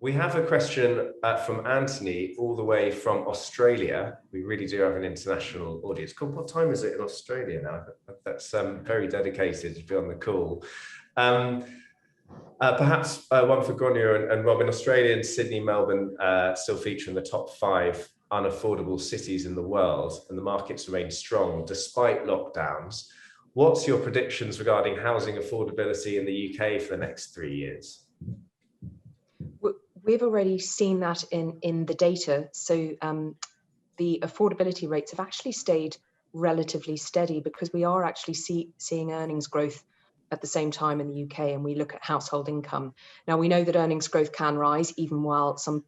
We have a question from Anthony, all the way from Australia. We really do have an international audience. God, what time is it in Australia now? That's very dedicated to be on the call. Perhaps one for Gráinne and Robin. Australia and Sydney, Melbourne still feature in the top 5 unaffordable cities in the world, and the markets remain strong despite lockdowns. What's your predictions regarding housing affordability in the UK for the next 3 years? We've already seen that in the data. So the affordability rates have actually stayed relatively steady because we are actually seeing earnings growth at the same time in the UK, and we look at household income. Now, we know that earnings growth can rise even while some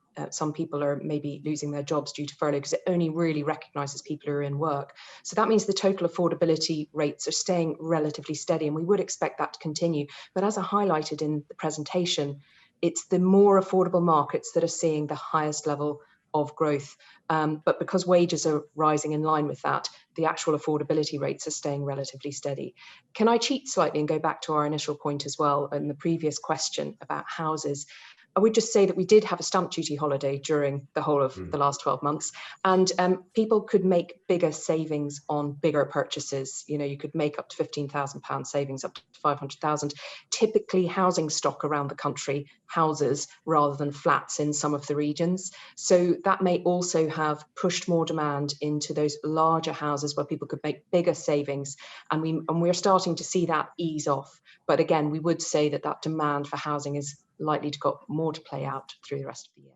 people are maybe losing their jobs due to furlough, because it only really recognises people who are in work. So that means the total affordability rates are staying relatively steady, and we would expect that to continue. But as I highlighted in the presentation, it's the more affordable markets that are seeing the highest level of growth. But because wages are rising in line with that, the actual affordability rates are staying relatively steady. Can I cheat slightly and go back to our initial point as well in the previous question about houses? I would just say that we did have a stamp duty holiday during the whole of the last 12 months, and people could make bigger savings on bigger purchases. You know, you could make up to £15,000 savings, up to 500,000. Typically, housing stock around the country houses rather than flats in some of the regions. So that may also have pushed more demand into those larger houses where people could make bigger savings, and we're starting to see that ease off. But again, we would say that that demand for housing is likely to got more to play out through the rest of the year.